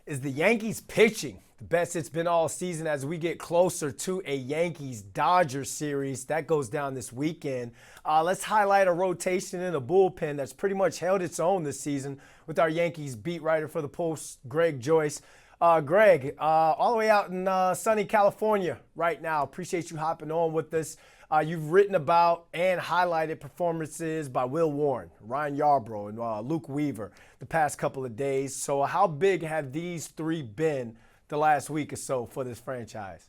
Is the Yankees pitching the best it's been all season as we get closer to a Yankees-Dodgers series that goes down this weekend? Let's highlight a rotation in a bullpen that's pretty much held its own this season with our Yankees beat writer for the Post, Greg Joyce. Greg, all the way out in sunny California right now. Appreciate you hopping on with us. You've written about and highlighted performances by Will Warren, Ryan Yarbrough, and Luke Weaver the past couple of days. So how big have these three been the last week or so for this franchise?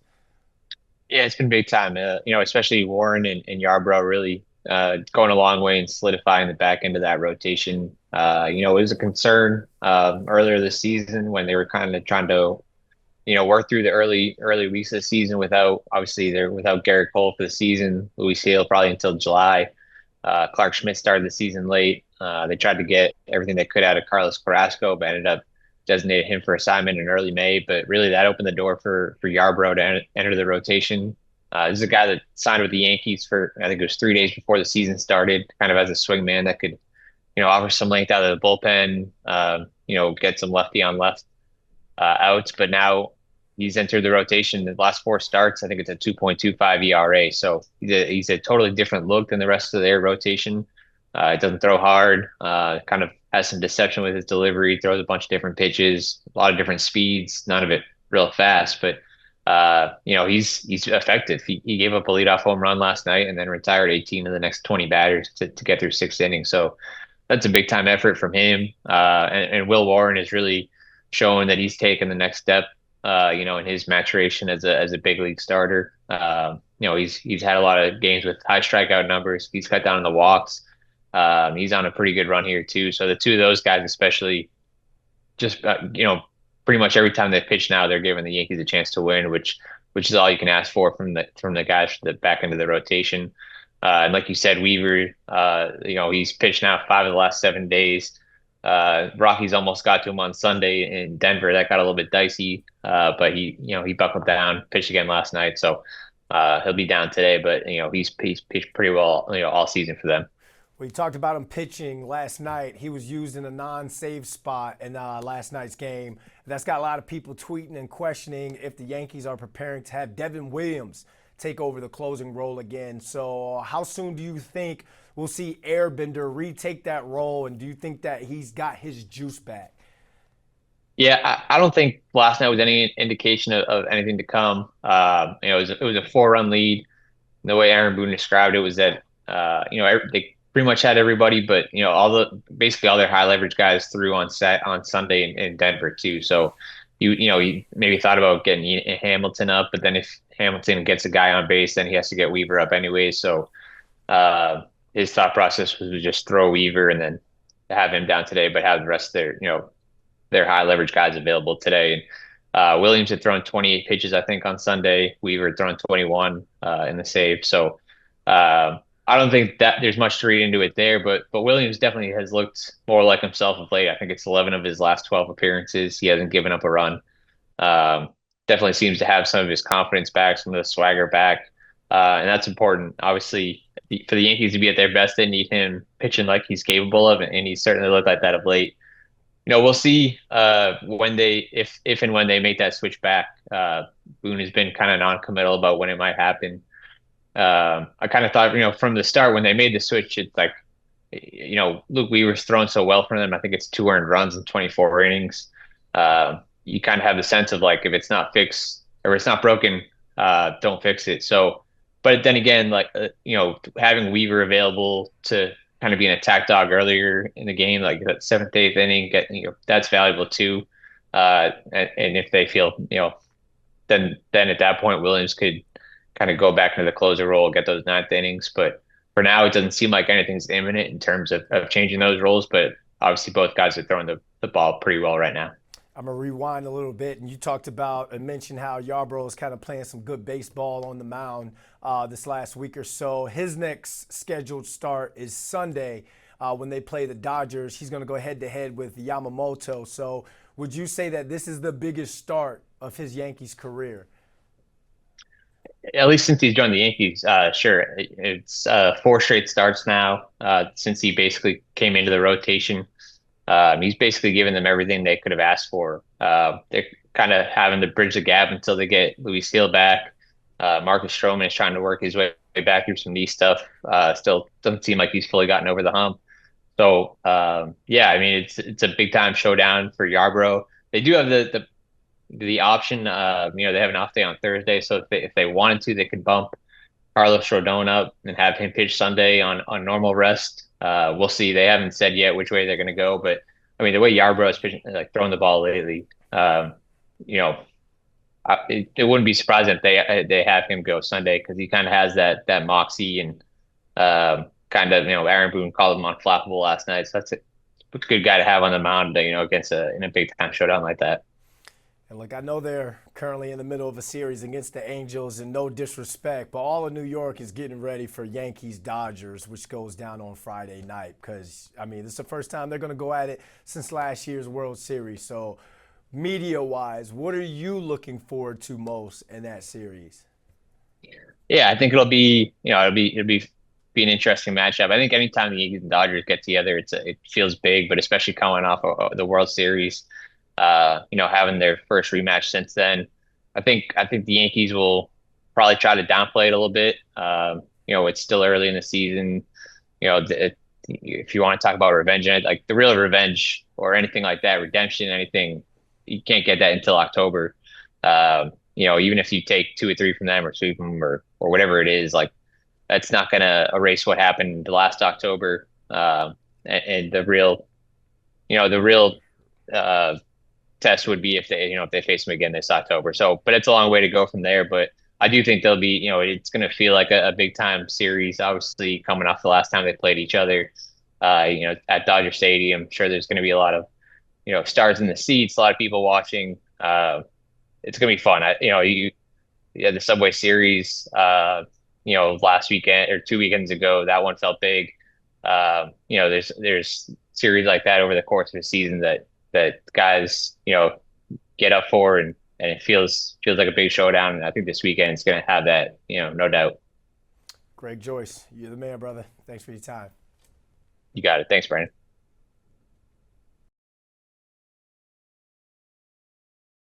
Yeah, it's been big time. Especially Warren and Yarbrough really going a long way and solidifying the back end of that rotation. It was a concern earlier this season when they were kind of trying to, work through the early weeks of the season without Garrett Cole for the season. Luis Sale probably until July. Clark Schmidt started the season late. They tried to get everything they could out of Carlos Carrasco, but ended up designated him for assignment in early May. But really, that opened the door for Yarbrough to enter the rotation. This is a guy that signed with the Yankees for, I think it was 3 days before the season started, kind of as a swing man that could, offer some length out of the bullpen, get some lefty on left outs. But now he's entered the rotation. The last four starts, I think it's a 2.25 ERA. So he's a totally different look than the rest of their rotation. It doesn't throw hard, kind of has some deception with his delivery, throws a bunch of different pitches, a lot of different speeds, none of it real fast, but he's effective. He gave up a leadoff home run last night and then retired 18 of the next 20 batters to get through 6 innings. So that's a big time effort from him. And Will Warren is really showing that he's taken the next step, in his maturation as a big league starter. He's had a lot of games with high strikeout numbers. He's cut down on the walks. He's on a pretty good run here too. So the two of those guys, especially, just pretty much every time they pitch now, they're giving the Yankees a chance to win, which is all you can ask for from the guys from the back end of the rotation. And like you said, Weaver, he's pitched now 5 of the last 7 days. Rockies almost got to him on Sunday in Denver. That got a little bit dicey, but he buckled down, pitched again last night. So he'll be down today, but he's pitched pretty well, all season for them. We talked about him pitching last night. He was used in a non-save spot in last night's game. That's got a lot of people tweeting and questioning if the Yankees are preparing to have Devin Williams take over the closing role again. So how soon do you think we'll see Airbender retake that role, and do you think that he's got his juice back? Yeah, I don't think last night was any indication of anything to come. It was a 4-run lead. The way Aaron Boone described it was that they pretty much had everybody, but basically all their high leverage guys threw on Sunday in Denver too. So you maybe thought about getting Hamilton up, but then if Hamilton gets a guy on base, then he has to get Weaver up anyway. So his thought process was to just throw Weaver and then have him down today, but have the rest of their high leverage guys available today. And Williams had thrown 28 pitches, I think, on Sunday. Weaver had thrown 21 in the save. So I don't think that there's much to read into it there, but Williams definitely has looked more like himself of late. I think it's 11 of his last 12 appearances. He hasn't given up a run. Um, Definitely seems to have some of his confidence back, some of the swagger back, and that's important. Obviously, for the Yankees to be at their best, they need him pitching like he's capable of, and he's certainly looked like that of late. We'll see when if and when they make that switch back. Boone has been kind of non-committal about when it might happen. I kind of thought, from the start when they made the switch, it's like, Luke Weaver's thrown so well for them. I think it's 2 earned runs in 24 innings. You kind of have the sense of like, if it's not fixed or it's not broken, don't fix it. So, but then again, like, having Weaver available to kind of be an attack dog earlier in the game, like that 7th, 8th inning, that's valuable too. And if they feel, then at that point, Williams could kind of go back into the closer role, get those 9th innings. But for now, it doesn't seem like anything's imminent in terms of changing those roles. But obviously, both guys are throwing the ball pretty well right now. I'm gonna rewind a little bit, and you talked about and mentioned how Yarbrough is kind of playing some good baseball on the mound this last week or so. His next scheduled start is Sunday when they play the Dodgers. He's gonna go head to head with Yamamoto. So, would you say that this is the biggest start of his Yankees career? At least since he's joined the Yankees, sure. It's 4 straight starts now since he basically came into the rotation. He's basically given them everything they could have asked for They're kind of having to bridge the gap until they get Louis Steele back. Marcus Stroman is trying to work his way back through some knee stuff. Still doesn't seem like he's fully gotten over the hump. So yeah, I mean it's a big time showdown for Yarbrough. They do have the option. They have an off day on Thursday, so if they wanted to, they could bump Carlos Rodon up and have him pitch Sunday on normal rest. We'll see. They haven't said yet which way they're going to go, but I mean the way Yarbrough is pitching, like throwing the ball lately, you know, it wouldn't be surprising if they have him go Sunday because he kind of has that moxie and kind of Aaron Boone called him unflappable last night, so that's a good guy to have on the mound, against in a big time showdown like that. And look, I know they're currently in the middle of a series against the Angels, and no disrespect, but all of New York is getting ready for Yankees Dodgers, which goes down on Friday night. Because I mean, this is the first time they're going to go at it since last year's World Series. So, media-wise, what are you looking forward to most in that series? Yeah, I think it'll be an interesting matchup. I think anytime the Yankees and Dodgers get together, it feels big, but especially coming off of the World Series, having their first rematch since then, I think the Yankees will probably try to downplay it a little bit. It's still early in the season. If you want to talk about revenge, like the real revenge or anything like that, redemption, anything, you can't get that until October. Even if you take two or three from them or sweep them or whatever it is, like that's not going to erase what happened last October. And the real uh, test would be if they face them again this October. So, but it's a long way to go from there. But I do think they'll be, it's going to feel like a big time series. Obviously, coming off the last time they played each other, at Dodger Stadium. I'm sure there's going to be a lot of stars in the seats, a lot of people watching. It's going to be fun. You had the Subway Series, last weekend or 2 weekends ago. That one felt big. There's series like that over the course of a season that guys get up for, and it feels like a big showdown. And I think this weekend is going to have that, no doubt. Greg Joyce, you're the man, brother. Thanks for your time. You got it. Thanks, Brandon.